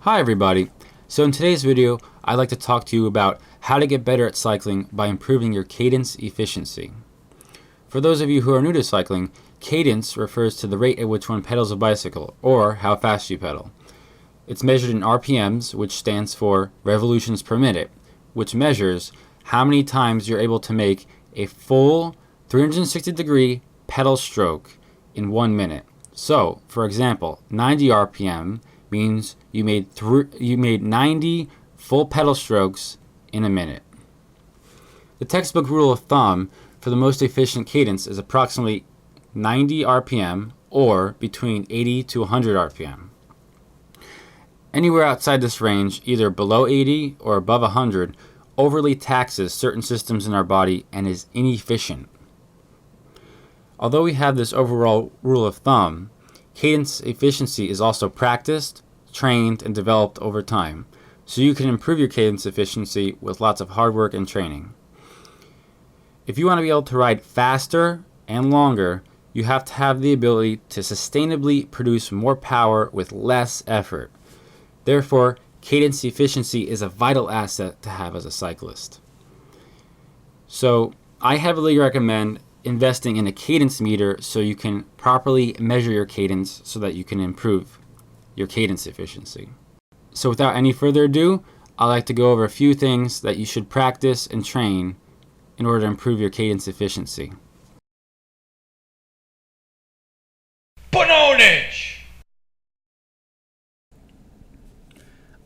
Hi everybody. So in today's video, I'd like to talk to you about how to get better at cycling by improving your cadence efficiency. For those of you who are new to cycling, cadence refers to the rate at which one pedals a bicycle, or how fast you pedal. It's measured in RPMs, which stands for revolutions per minute, which measures how many times you're able to make a full 360-degree pedal stroke in 1 minute. So, for example, 90 RPM means you made 90 full pedal strokes in a minute. The textbook rule of thumb for the most efficient cadence is approximately 90 RPM or between 80 to 100 RPM. Anywhere outside this range, either below 80 or above 100, overly taxes certain systems in our body and is inefficient. Although we have this overall rule of thumb, cadence efficiency is also practiced, trained, and developed over time, so you can improve your cadence efficiency with lots of hard work and training. If you want to be able to ride faster and longer, you have to have the ability to sustainably produce more power with less effort. Therefore, cadence efficiency is a vital asset to have as a cyclist. So, I heavily recommend investing in a cadence meter so you can properly measure your cadence so that you can improve your cadence efficiency. So without any further ado, I'd like to go over a few things that you should practice and train in order to improve your cadence efficiency. Bononic!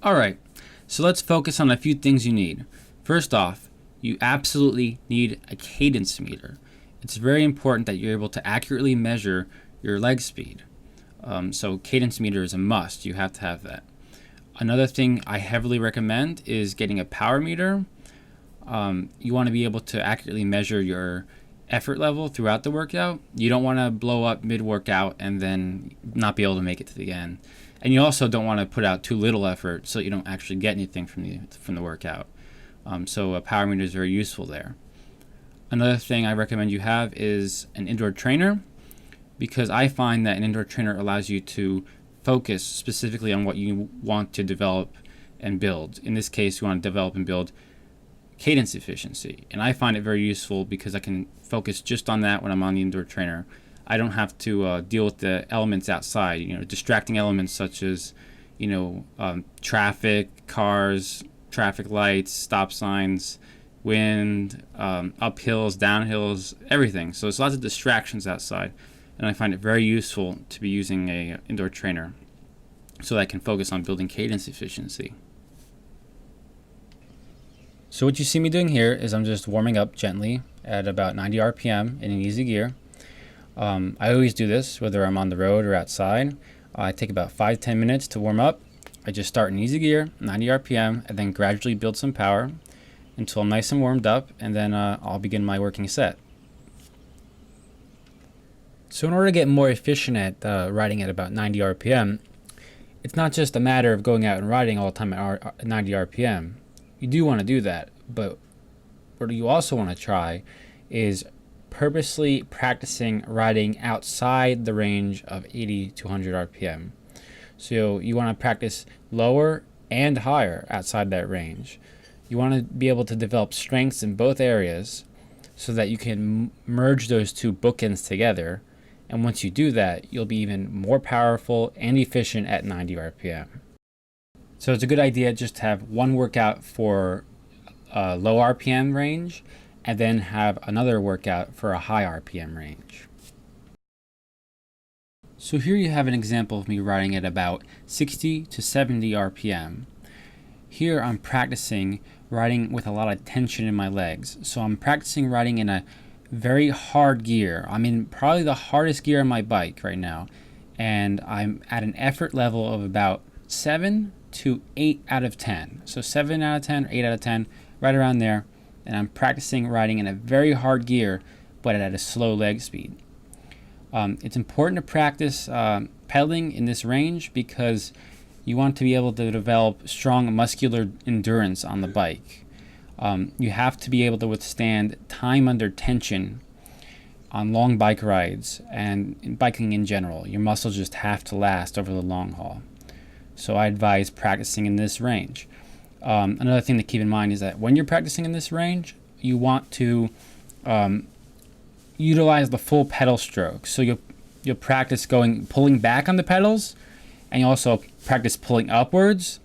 Alright, so let's focus on a few things you need. First off, you absolutely need a cadence meter. It's very important that you're able to accurately measure your leg speed. So cadence meter is a must. You have to have that. Another thing I heavily recommend is getting a power meter. You want to be able to accurately measure your effort level throughout the workout. You don't want to blow up mid-workout and then not be able to make it to the end. And you also don't want to put out too little effort so you don't actually get anything from the workout. So a power meter is very useful there. Another thing I recommend you have is an indoor trainer, because I find that an indoor trainer allows you to focus specifically on what you want to develop and build. In this case, you want to develop and build cadence efficiency. And I find it very useful because I can focus just on that when I'm on the indoor trainer. I don't have to deal with the elements outside, distracting elements such as, traffic, cars, traffic lights, stop signs, wind, uphills, downhills, everything. So there's lots of distractions outside, and I find it very useful to be using an indoor trainer so that I can focus on building cadence efficiency. So what you see me doing here is I'm just warming up gently at about 90 RPM in an easy gear. I always do this whether I'm on the road or outside. I take about 5-10 minutes to warm up. I just start in easy gear, 90 RPM, and then gradually build some power until I'm nice and warmed up, and then I'll begin my working set. So in order to get more efficient at riding at about 90 RPM, it's not just a matter of going out and riding all the time at 90 RPM. You do want to do that, but what you also want to try is purposely practicing riding outside the range of 80 to 100 RPM. So you want to practice lower and higher outside that range. You want to be able to develop strengths in both areas so that you can merge those two bookends together. And once you do that, you'll be even more powerful and efficient at 90 RPM. So it's a good idea just to have one workout for a low RPM range and then have another workout for a high RPM range. So here you have an example of me riding at about 60 to 70 RPM. Here I'm practicing riding with a lot of tension in my legs. So I'm practicing riding in a very hard gear. I'm in probably the hardest gear on my bike right now. And I'm at an effort level of about 7 to 8 out of 10. So 7 out of 10 or 8 out of 10, right around there. And I'm practicing riding in a very hard gear, but at a slow leg speed. It's important to practice pedaling in this range because you want to be able to develop strong muscular endurance on the bike. You have to be able to withstand time under tension on long bike rides and in biking in general. Your muscles just have to last over the long haul. So I advise practicing in this range. Another thing to keep in mind is that when you're practicing in this range, you want to utilize the full pedal stroke. So you'll practice pulling back on the pedals, and you also practice pulling upwards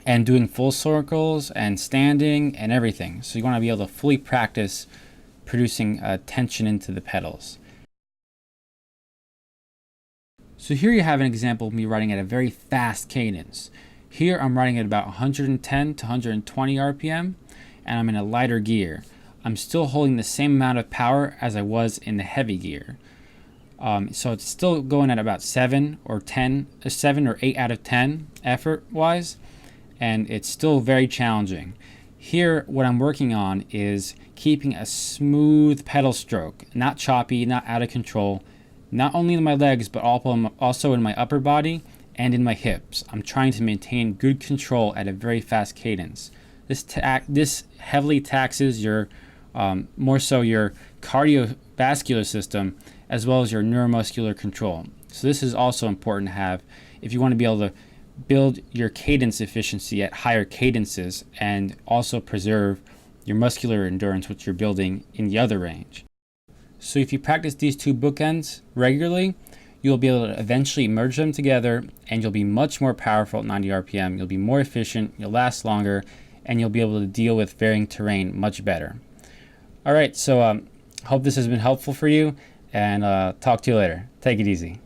and doing full circles and standing and everything. So you want to be able to fully practice producing tension into the pedals. So here you have an example of me writing at a very fast cadence. Here I'm writing at about 110 to 120 RPM, and I'm in a lighter gear. I'm still holding the same amount of power as I was in the heavy gear. So it's still going at about 7 or 8 out of 10 effort-wise, and it's still very challenging. Here, what I'm working on is keeping a smooth pedal stroke, not choppy, not out of control, not only in my legs, but also in my upper body and in my hips. I'm trying to maintain good control at a very fast cadence. This heavily taxes your, more so your cardiovascular system, as well as your neuromuscular control. So this is also important to have if you want to be able to build your cadence efficiency at higher cadences and also preserve your muscular endurance, which you're building in the other range. So if you practice these two bookends regularly, you'll be able to eventually merge them together, and you'll be much more powerful at 90 RPM. You'll be more efficient, you'll last longer, and you'll be able to deal with varying terrain much better. All right, so hope this has been helpful for you, and talk to you later. Take it easy.